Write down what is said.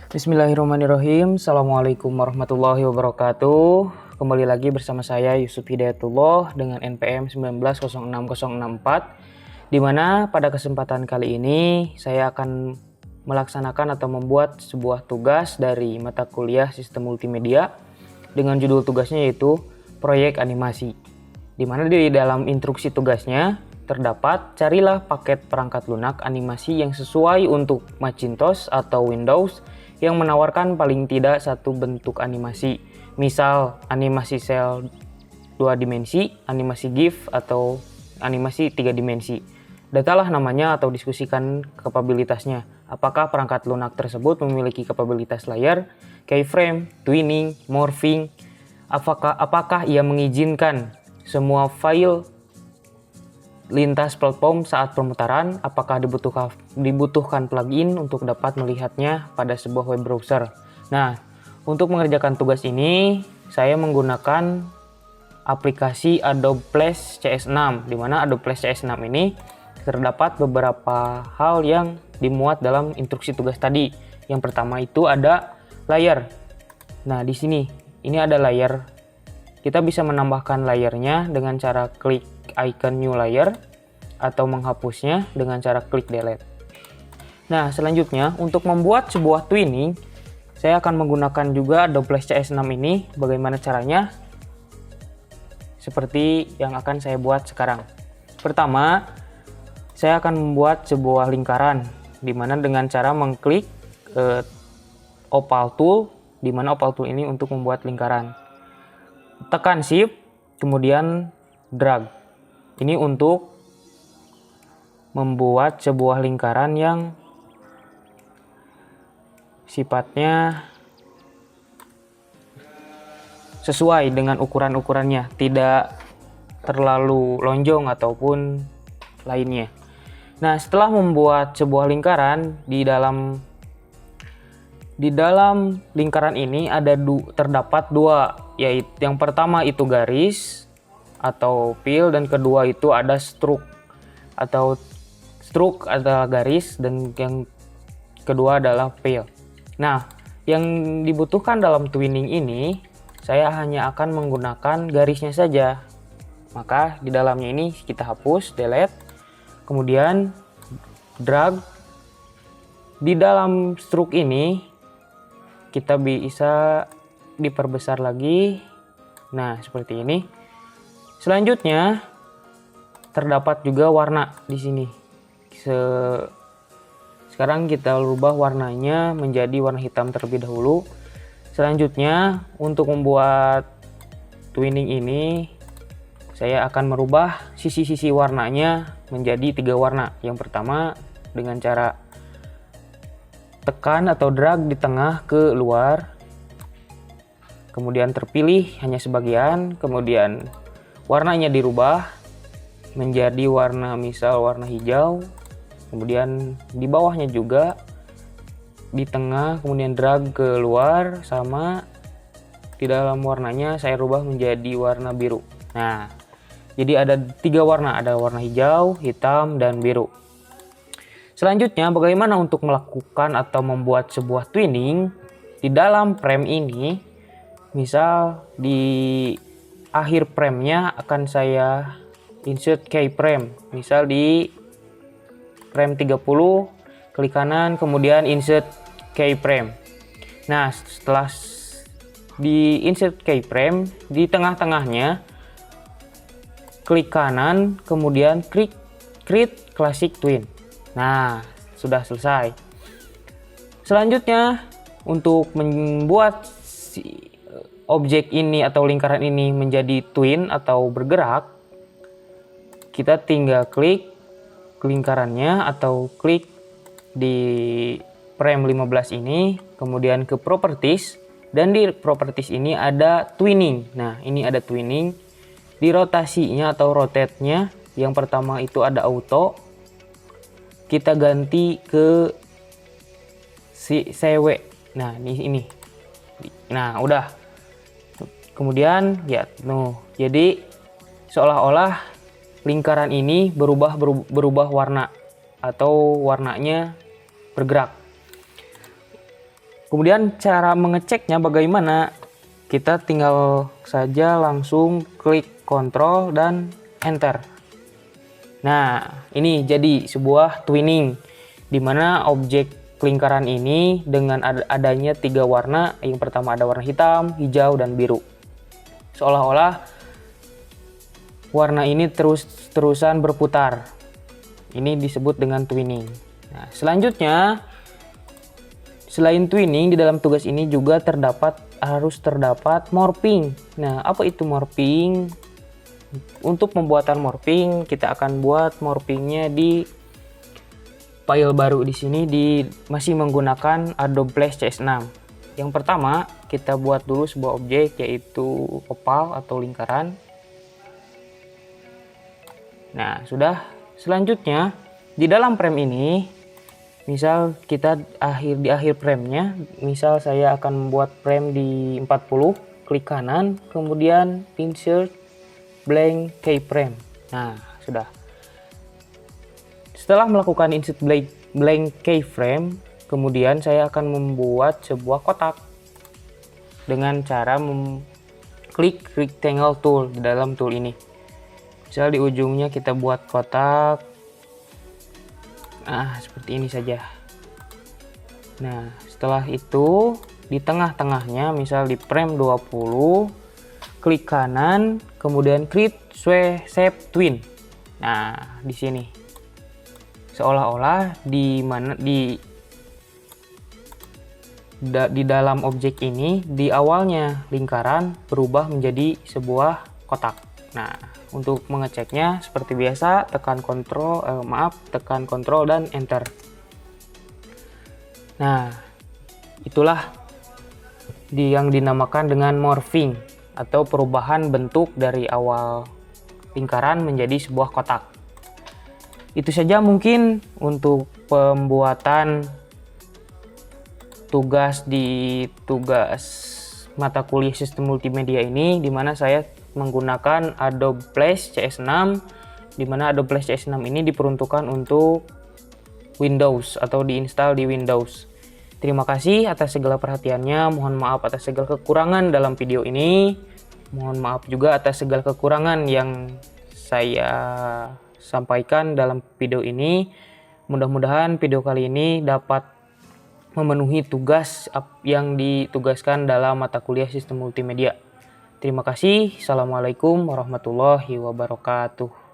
Bismillahirrahmanirrahim. Assalamualaikum warahmatullahi wabarakatuh. Kembali lagi bersama saya Yusuf Hidayatullah dengan NPM 1906064, di mana pada kesempatan kali ini saya akan melaksanakan atau membuat sebuah tugas dari mata kuliah Sistem Multimedia dengan judul tugasnya yaitu Proyek Animasi. Di mana di dalam instruksi tugasnya terdapat carilah paket perangkat lunak animasi yang sesuai untuk Macintosh atau Windows yang menawarkan paling tidak satu bentuk animasi, misal animasi sel 2 dimensi, animasi GIF, atau animasi 3 dimensi. Datalah namanya atau diskusikan kapabilitasnya. Apakah perangkat lunak tersebut memiliki kapabilitas layar, keyframe, twinning, morphing, apakah ia mengizinkan semua file lintas platform saat pemutaran, apakah dibutuhkan plugin untuk dapat melihatnya pada sebuah web browser. Nah, untuk mengerjakan tugas ini, saya menggunakan aplikasi Adobe Flash CS6, di mana Adobe Flash CS6 ini terdapat beberapa hal yang dimuat dalam instruksi tugas tadi. Yang pertama itu ada layer. Nah, di sini ini ada layer. Kita bisa menambahkan layernya dengan cara klik icon new layer atau menghapusnya dengan cara klik delete. Nah, selanjutnya untuk membuat sebuah twinning, saya akan menggunakan juga Adobe Flash CS6 ini. Bagaimana caranya? Seperti yang akan saya buat sekarang. Pertama, saya akan membuat sebuah lingkaran di mana dengan cara mengklik opal tool, di mana opal tool ini untuk membuat lingkaran. Tekan shift, kemudian drag. Ini untuk membuat sebuah lingkaran yang sifatnya sesuai dengan ukuran-ukurannya, tidak terlalu lonjong ataupun lainnya. Nah, setelah membuat sebuah lingkaran, di dalam lingkaran ini terdapat dua, yaitu yang pertama itu garis atau fill, dan kedua itu ada stroke adalah garis, dan yang kedua adalah fill. Nah, yang dibutuhkan dalam twinning ini, saya hanya akan menggunakan garisnya saja. Maka di dalamnya ini kita hapus, delete, kemudian drag. Di dalam stroke ini kita bisa diperbesar lagi. Nah, seperti ini. Selanjutnya terdapat juga warna di sini. Sekarang kita rubah warnanya menjadi warna hitam terlebih dahulu. Selanjutnya untuk membuat twinning ini, saya akan merubah sisi-sisi warnanya menjadi 3 warna. Yang pertama dengan cara tekan atau drag di tengah ke luar, kemudian terpilih hanya sebagian, kemudian warnanya dirubah menjadi warna, misal warna hijau, kemudian di bawahnya juga di tengah, kemudian drag ke luar, sama di dalam warnanya saya rubah menjadi warna biru. Nah, jadi ada 3 warna, ada warna hijau, hitam, dan biru. Selanjutnya, bagaimana untuk melakukan atau membuat sebuah twinning di dalam frame ini? Misal di akhir frame-nya akan saya insert keyframe. Misal di frame 30, klik kanan, kemudian insert keyframe. Nah, setelah di insert keyframe, di tengah-tengahnya klik kanan, kemudian klik create classic twin. Nah, sudah selesai. Selanjutnya, untuk membuat objek ini atau lingkaran ini menjadi twin atau bergerak, kita tinggal klik lingkarannya atau klik di frame 15 ini, kemudian ke properties, dan di properties ini ada twinning. Nah, ini ada twinning. Di rotasinya atau rotate-nya, yang pertama itu ada auto, kita ganti ke CW. Nah, ini. Nah, udah. Kemudian ya, jadi seolah-olah lingkaran ini berubah warna atau warnanya bergerak. Kemudian cara mengeceknya bagaimana? Kita tinggal saja langsung klik Ctrl dan Enter. Nah, ini jadi sebuah twinning, di mana objek lingkaran ini dengan adanya 3 warna. Yang pertama ada warna hitam, hijau, dan biru. Seolah-olah warna ini terus-terusan berputar. Ini disebut dengan twinning. Nah, selanjutnya, selain twinning, di dalam tugas ini juga harus terdapat morphing. Nah, apa itu morphing? Untuk pembuatan morphing, kita akan buat morphingnya di file baru di sini masih menggunakan Adobe Flash CS6. Yang pertama, kita buat dulu sebuah objek yaitu oval atau lingkaran. Nah, sudah. Selanjutnya, di dalam frame ini, misal kita di akhir framenya, misal saya akan membuat frame di 40, klik kanan, kemudian insert blank keyframe. Nah, sudah. Setelah melakukan insert blank keyframe, kemudian saya akan membuat sebuah kotak dengan cara klik rectangle tool di dalam tool ini. Misal di ujungnya kita buat kotak. Nah, seperti ini saja. Nah, setelah itu di tengah-tengahnya, misal di frame 20, klik kanan, kemudian create shape twin. Nah, di sini. Seolah-olah di dalam objek ini, di awalnya lingkaran berubah menjadi sebuah kotak. Nah, untuk mengeceknya seperti biasa, tekan Ctrl dan Enter. Nah, itulah yang dinamakan dengan morphing atau perubahan bentuk dari awal lingkaran menjadi sebuah kotak. Itu saja mungkin untuk pembuatan tugas mata kuliah sistem multimedia ini, di mana saya menggunakan Adobe Flash CS6, di mana Adobe Flash CS6 ini diperuntukkan untuk Windows atau diinstal di Windows. Terima kasih atas segala perhatiannya. Mohon maaf atas segala kekurangan dalam video ini. Mohon maaf juga atas segala kekurangan yang saya sampaikan dalam video ini. Mudah-mudahan video kali ini dapat memenuhi tugas yang ditugaskan dalam mata kuliah sistem multimedia. Terima kasih. Assalamualaikum warahmatullahi wabarakatuh.